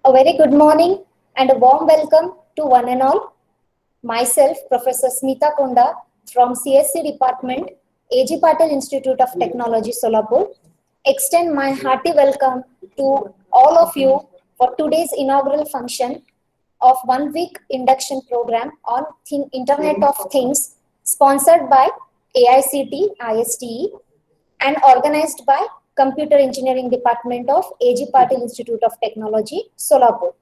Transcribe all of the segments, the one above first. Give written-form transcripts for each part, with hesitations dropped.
A very good morning and a warm welcome to one and all. Myself, Professor Smita Konda from CSC Department, A.G. Patil Institute of Technology, Solapur, extend my hearty welcome to all of you for today's inaugural function of 1 week induction program on Internet of Things, sponsored by AICT, ISTE, and organized by Computer Engineering Department of A.G. Patil Institute of Technology, Solapur.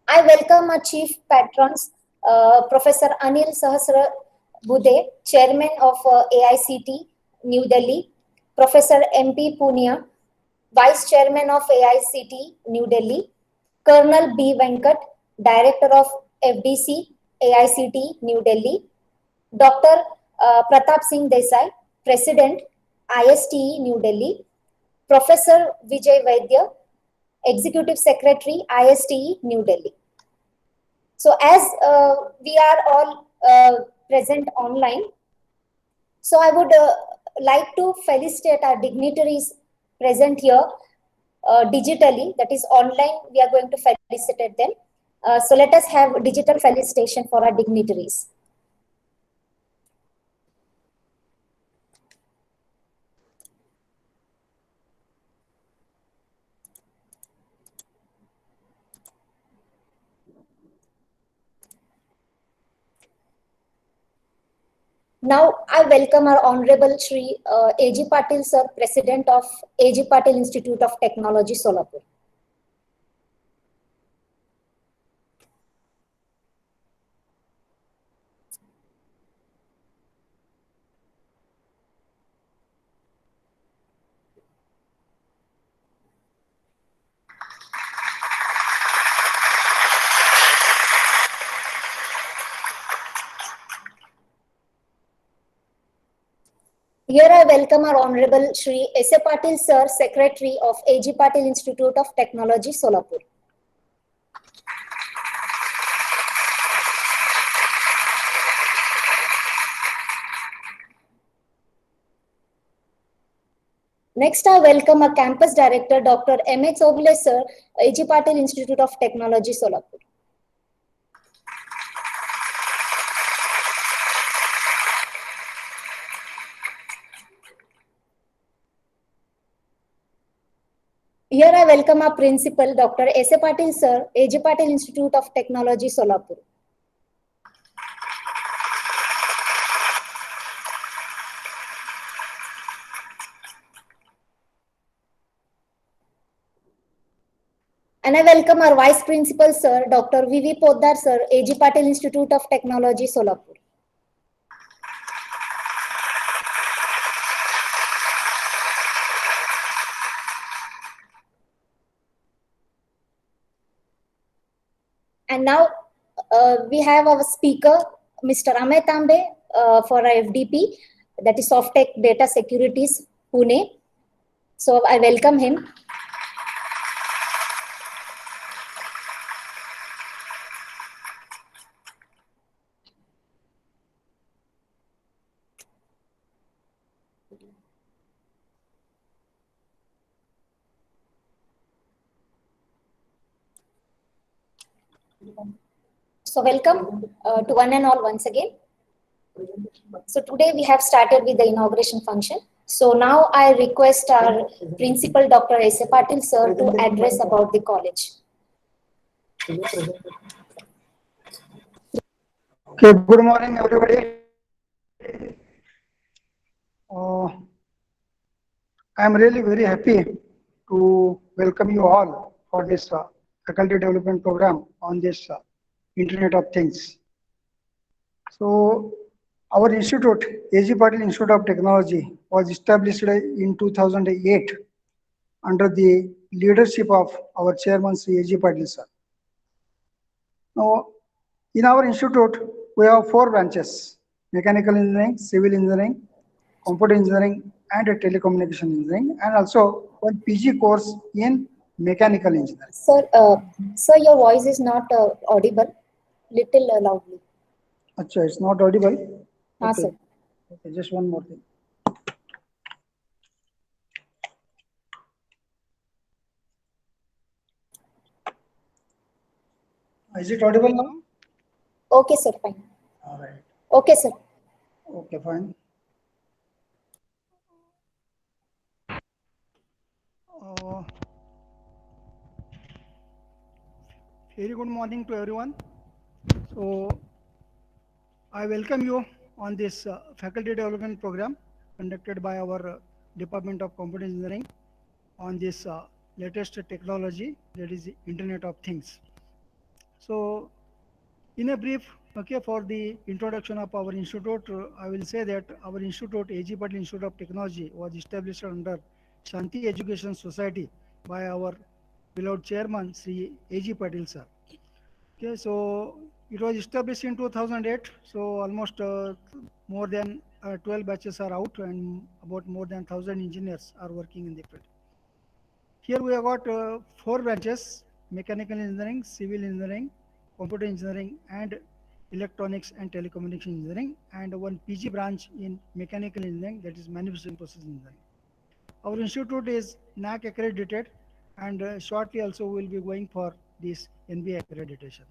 I welcome our chief patrons, Professor Anil Sahasra Bude, Chairman of AICT, New Delhi, Professor MP Punia, Vice Chairman of AICT, New Delhi, Colonel B. Venkat, Director of FDC, AICT, New Delhi, Dr. Pratap Singh Desai, President, ISTE, New Delhi, Professor Vijay Vaidya, Executive Secretary, ISTE, New Delhi. So as we are all present online, so I would like to felicitate our dignitaries present here digitally, that is online, we are going to felicitate them. So let us have digital felicitation for our dignitaries. Now I welcome our Honorable Shri A.G. Patil Sir, President of A.G. Patil Institute of Technology, Solapur. Here I welcome our Honorable Shri S.A. Patil Sir, Secretary of A.G. Patil Institute of Technology, Solapur. Next, I welcome our Campus Director, Dr. M.A. Chogule Sir, A.G. Patil Institute of Technology, Solapur. Here I welcome our Principal, Dr. S.A. Patil Sir, A.G. Patil Institute of Technology, Solapur. And I welcome our Vice Principal Sir, Dr. V.V. Poddar Sir, A.G. Patil Institute of Technology, Solapur. And now we have our speaker, Mr. Amit Ambe, for our FDP, that is Softtech Data Securities, Pune. So I welcome him. So welcome to one and all once again. So today we have started with the inauguration function. So now I request our Principal Dr. S.A. Patil Sir to address about the college. Okay, good morning everybody. I am really very happy to welcome you all for this faculty development program on this Internet of Things. So our institute, A.G. Patil Institute of Technology, was established in 2008 under the leadership of our chairman, Sri A.G. Patil sir. Now, in our institute, we have 4 branches: mechanical engineering, civil engineering, computer engineering, and telecommunication engineering, and also one PG course in mechanical engineering. Sir, your voice is not audible. Little loudly. Achha, it's not audible. Haan, Okay. sir. Okay, just one more thing. Is it audible now? Okay, sir, fine. All right. Okay, sir. Okay, fine. Very good morning to everyone. So, I welcome you on this faculty development program conducted by our Department of Computer Engineering on this latest technology, that is the Internet of Things. So, in a brief, Okay, for the introduction of our institute, I will say that our institute, A.G. Patil Institute of Technology, was established under Shanti Education Society by our beloved chairman, Sri A.G. Patil sir. Okay, so it was established in 2008. So almost more than 12 batches are out, and about more than 1,000 engineers are working in the field. Here we have got four branches: mechanical engineering, civil engineering, computer engineering, and electronics and telecommunication engineering, and one PG branch in mechanical engineering, that is manufacturing process engineering. Our institute is NAAC accredited, and shortly also we will be going for this NBA accreditation.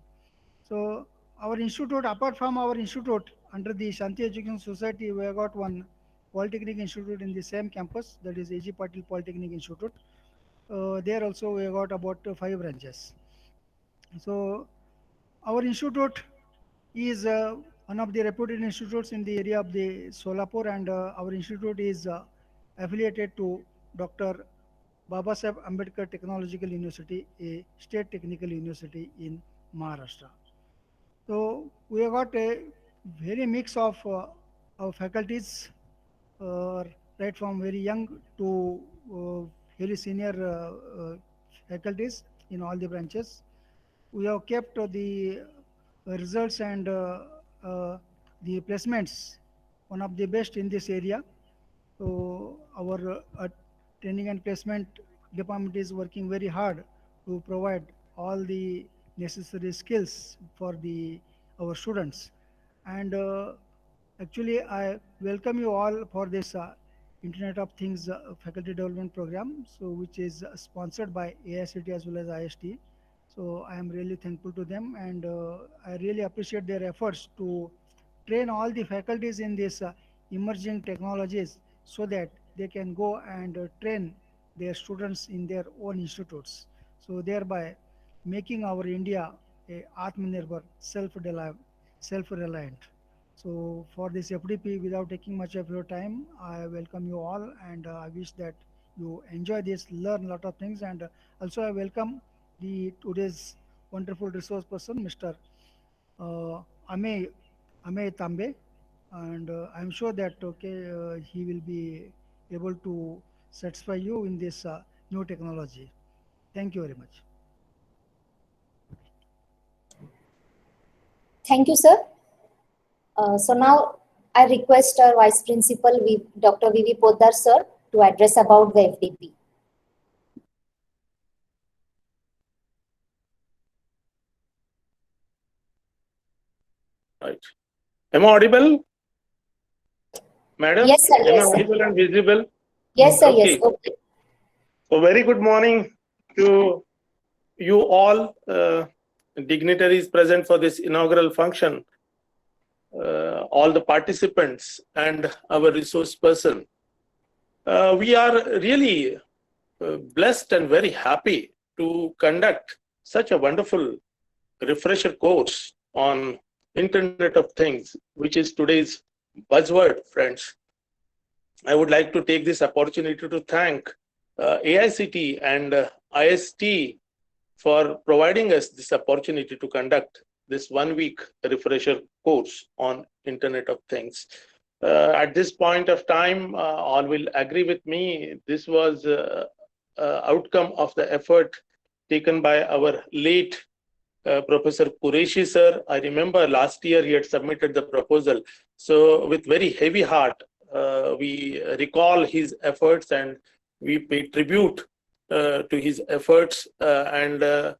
So our institute, apart from our institute, under the Shanti Education Society, we have got one Polytechnic Institute in the same campus, that is A.G. Patil Polytechnic Institute. There also we have got about five branches. So our institute is one of the reputed institutes in the area of the Solapur, and our institute is affiliated to Dr. Babasaheb Ambedkar Technological University, a state technical university in Maharashtra. So we have got a very mix of faculties, right from very young to very senior faculties in all the branches. We have kept the results and the placements one of the best in this area. So our training and placement department is working very hard to provide all the necessary skills for the our students. And actually, I welcome you all for this Internet of Things faculty development program, so which is sponsored by AICT as well as IST. So I am really thankful to them, and I really appreciate their efforts to train all the faculties in these emerging technologies, so that they can go and train their students in their own institutes. So thereby making our India a Atmanirbhar, self-reliant. So for this FDP, without taking much of your time, I welcome you all, and I wish that you enjoy this, learn a lot of things, and also I welcome the today's wonderful resource person, Mr. Uh, Ame Tambe, and I'm sure that he will be able to satisfy you in this new technology. Thank you very much. Thank you, sir. So now I request our Vice Principal, Dr. V.V. Poddar, sir, to address about the FDP. Right. Am I audible? Madam? Yes, sir. Am Yes, I sir. audible and visible? Yes, sir. Okay. Yes. Okay. So very good morning to you all dignitaries present for this inaugural function, all the participants and our resource person. We are really blessed and very happy to conduct such a wonderful refresher course on Internet of Things, which is today's buzzword, friends. I would like to take this opportunity to thank AICT and IST for providing us this opportunity to conduct this 1 week refresher course on Internet of Things. At this point of time, all will agree with me. This was outcome of the effort taken by our late Professor Qureshi sir. I remember last year he had submitted the proposal. So with very heavy heart, we recall his efforts and we pay tribute to his efforts, and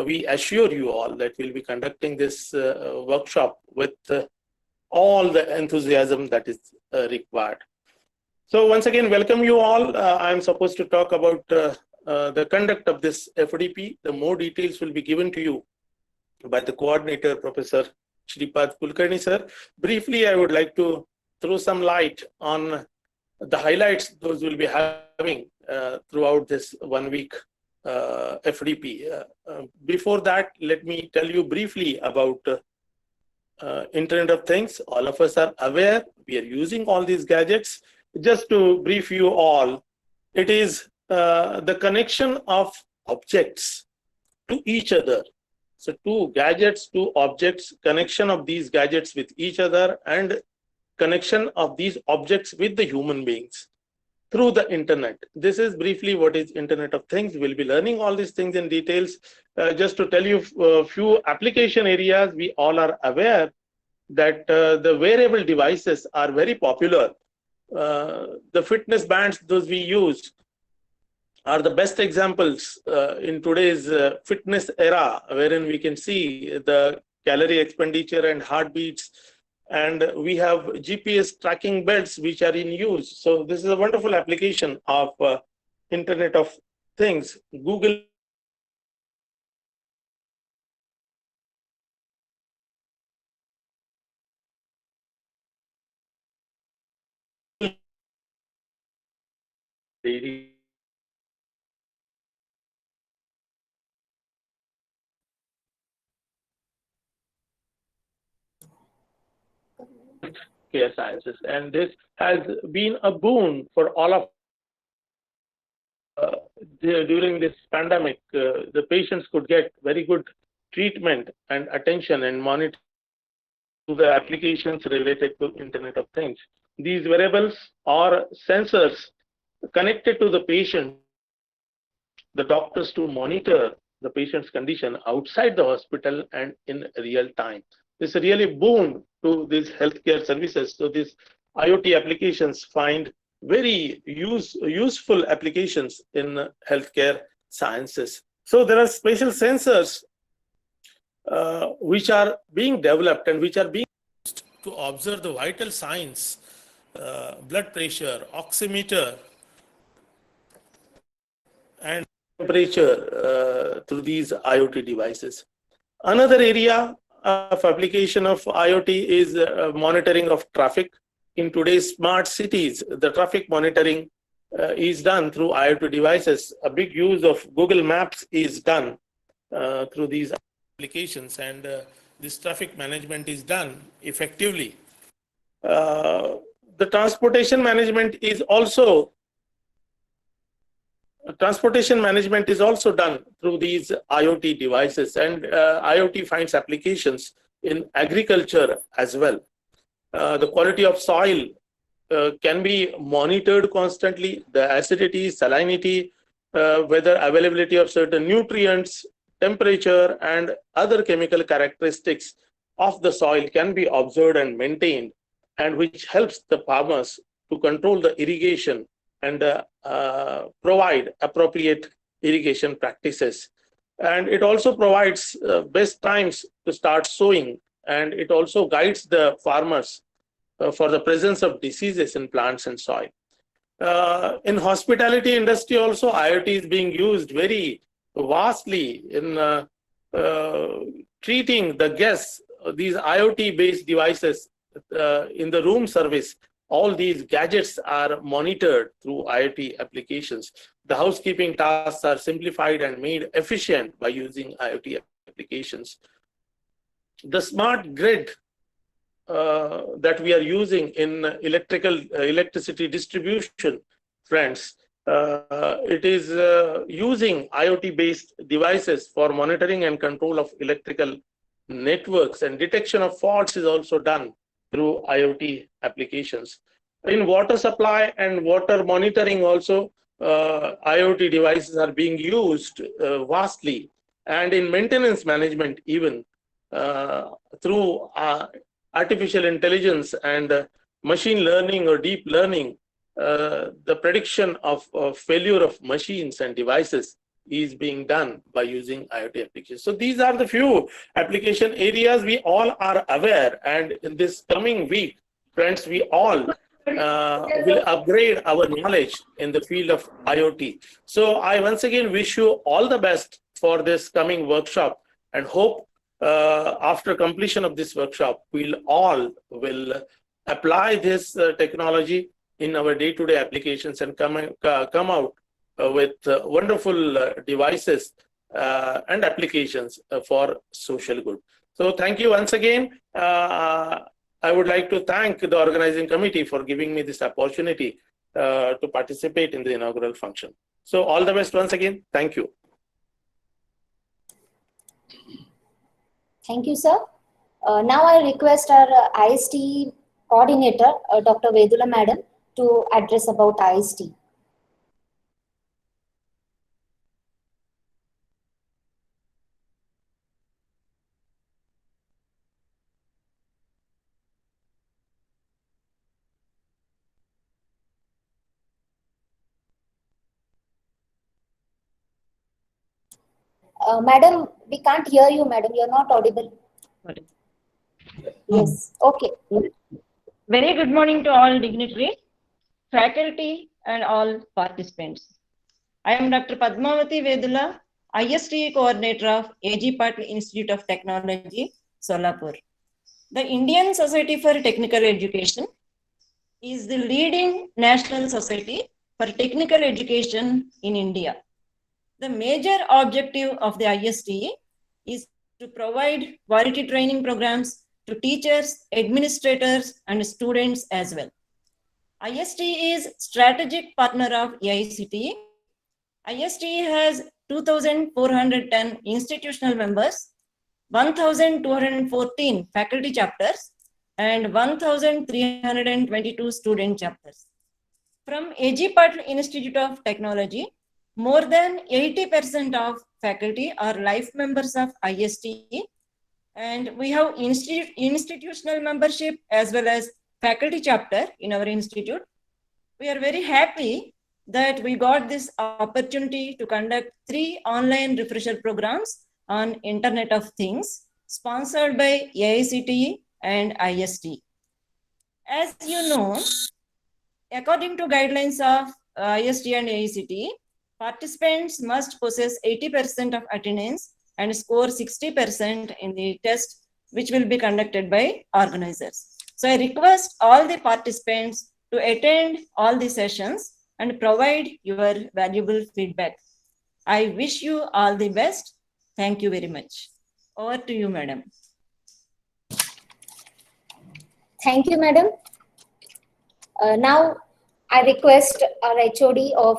we assure you all that we'll be conducting this workshop with all the enthusiasm that is required. So once again, welcome you all. I'm supposed to talk about the conduct of this FDP. The more details will be given to you by the coordinator, Professor Shripad Kulkarni sir. Briefly, I would like to throw some light on the highlights those will be having throughout this 1 week FDP. Before that, let me tell you briefly about Internet of Things. All of us are aware we are using all these gadgets. Just to brief you all, it is the connection of objects to each other So two gadgets, two objects, connection of these gadgets with each other, and connection of these objects with the human beings through the internet. This is briefly what is Internet of Things. We'll be learning all these things in details. Just to tell you a few application areas, we all are aware that the wearable devices are very popular. The fitness bands, those we use, are the best examples in today's fitness era, wherein we can see the calorie expenditure and heartbeats. And we have GPS tracking belts which are in use. So this is a wonderful application of Internet of Things. Google care sciences, and this has been a boon for all of during this pandemic. The patients could get very good treatment and attention and monitor to the applications related to Internet of Things. These wearables are sensors connected to the patient, the doctors to monitor the patient's condition outside the hospital and in real time. This is really boon to these healthcare services. So these IoT applications find very useful applications in healthcare sciences. So there are special sensors which are being developed and which are being used to observe the vital signs, blood pressure, oximeter, and temperature through these IoT devices. Another area of application of IoT is monitoring of traffic. In today's smart cities, the traffic monitoring is done through IoT devices. A big use of Google Maps is done through these applications, and this traffic management is done effectively. The transportation management is also done through these IoT devices, and IoT finds applications in agriculture as well. The quality of soil can be monitored constantly, the acidity, salinity, whether availability of certain nutrients, temperature, and other chemical characteristics of the soil can be observed and maintained, and which helps the farmers to control the irrigation and provide appropriate irrigation practices. And it also provides best times to start sowing, and it also guides the farmers for the presence of diseases in plants and soil. In hospitality industry also, IoT is being used very vastly in treating the guests. These IoT-based devices in the room service, all these gadgets are monitored through IoT applications. The housekeeping tasks are simplified and made efficient by using IoT applications. The smart grid that we are using in electricity distribution, friends, it is using IoT-based devices for monitoring and control of electrical networks, and detection of faults is also done through IoT applications. In water supply and water monitoring also, IoT devices are being used vastly, and in maintenance management even through artificial intelligence and machine learning or deep learning, the prediction of failure of machines and devices is being done by using IoT applications. So these are the few application areas we all are aware, and in this coming week, friends, we all will upgrade our knowledge in the field of IoT. So I once again wish you all the best for this coming workshop, and hope after completion of this workshop, we'll all will apply this technology in our day-to-day applications and come out with wonderful devices and applications for social good. So thank you once again. I would like to thank the organizing committee for giving me this opportunity to participate in the inaugural function. So all the best once again. Thank you. Thank you, sir. Now I request our IST coordinator, Dr. Vedula Madam, to address about IST. Madam, we can't hear you, madam. You're not audible. Sorry. Yes. Okay. Very good morning to all dignitaries, faculty, and all participants. I am Dr. Padmavati Vedula, IST Coordinator of A.G. Patil Institute of Technology, Solapur. The Indian Society for Technical Education is the leading national society for technical education in India. The major objective of the IST is to provide quality training programs to teachers, administrators, and students as well. IST is strategic partner of AICTE. IST has 2,410 institutional members, 1,214 faculty chapters, and 1,322 student chapters. From A.G. Patil Institute of Technology, more than 80% of faculty are life members of IST, and we have institutional membership as well as faculty chapter in our institute. We are very happy that we got this opportunity to conduct 3 online refresher programs on Internet of Things sponsored by AICTE and IST. As you know, according to guidelines of IST and AICTE, participants must possess 80% of attendance and score 60% in the test, which will be conducted by organizers. So I request all the participants to attend all the sessions and provide your valuable feedback. I wish you all the best. Thank you very much. Over to you, madam. Thank you, madam. Now I request our HOD of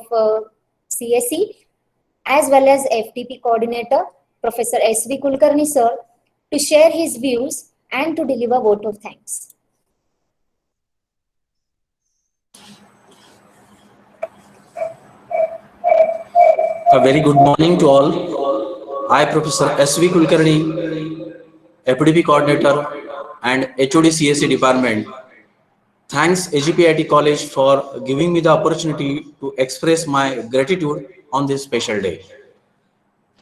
CSE as well as FTP coordinator, Professor S.V. Kulkarni sir, to share his views and to deliver vote of thanks. A very good morning to all. I, Professor S.V. Kulkarni, FDP Coordinator and HOD CSE Department. Thanks AGPIT College for giving me the opportunity to express my gratitude on this special day.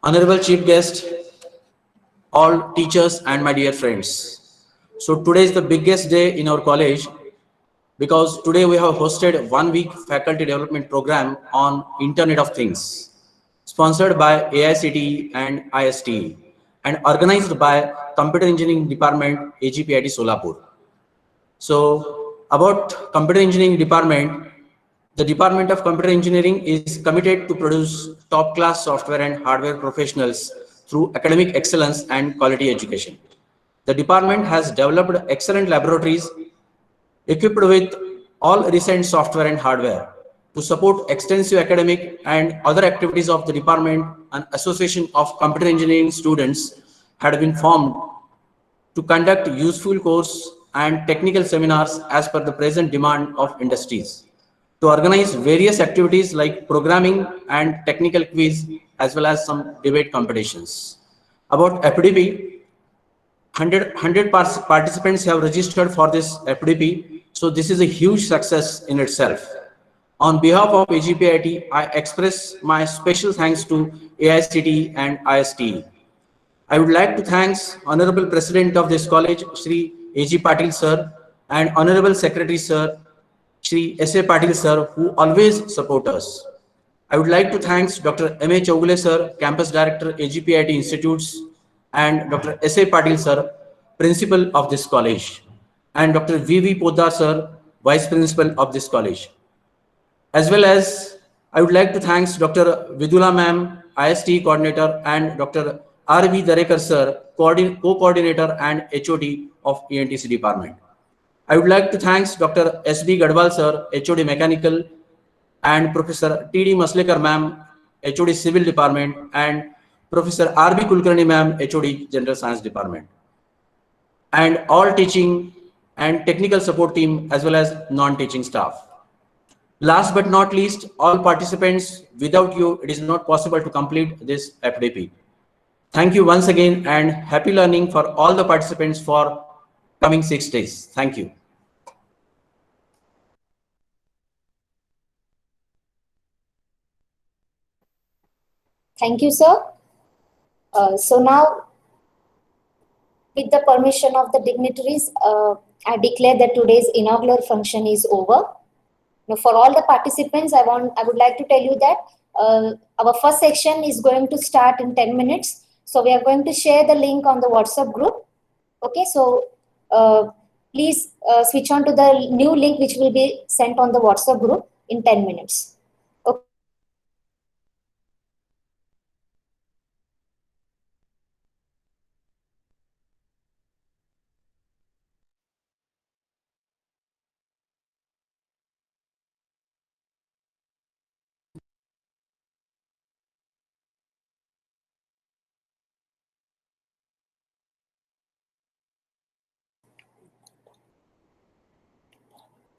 Honorable Chief Guest, all teachers and my dear friends. So today is the biggest day in our college because today we have hosted 1-week faculty development program on Internet of Things, sponsored by AICTE and ISTE and organized by Computer Engineering Department, AGPIT Solapur. So about Computer Engineering Department, the Department of Computer Engineering is committed to produce top-class software and hardware professionals through academic excellence and quality education. The department has developed excellent laboratories equipped with all recent software and hardware to support extensive academic and other activities of the department. An association of computer engineering students had been formed to conduct useful course and technical seminars as per the present demand of industries, to organize various activities like programming and technical quiz, as well as some debate competitions. About FDP, 100 participants have registered for this FDP, so this is a huge success in itself. On behalf of AGPIT, I express my special thanks to AICTE and ISTE. I would like to thank Honorable President of this college, Shri A.G. Patil sir, and Honorable Secretary sir, Shri S.A. Patil sir, who always support us. I would like to thank Dr. M.A. Chaugule sir, Campus Director, AGPIT Institutes, and Dr. S.A. Patil sir, Principal of this college, and Dr. V.V. Poddar sir, Vice Principal of this college. As well as I would like to thank Dr. Vedula ma'am, IST Coordinator, and Dr. R.V. Darekar sir, Co-Coordinator and HOD of ENTC Department. I would like to thank Dr. S.B. Gadwal sir, HOD Mechanical, and Professor T.D. Maslekar ma'am, HOD Civil Department, and Professor R.B. Kulkarni ma'am, HOD General Science Department. and all teaching and technical support team as well as non-teaching staff. Last but not least, all participants, without you, it is not possible to complete this FDP. Thank you once again and happy learning for all the participants for coming 6 days. Thank you. Thank you, sir. So now, with the permission of the dignitaries, I declare that today's inaugural function is over. Now, for all the participants, I would like to tell you that our first section is going to start in 10 minutes. So we are going to share the link on the WhatsApp group. Okay, so please switch on to the new link which will be sent on the WhatsApp group in 10 minutes. Okay.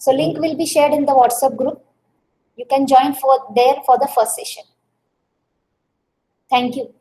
So link will be shared in the WhatsApp group. You can join there for the first session. Thank you.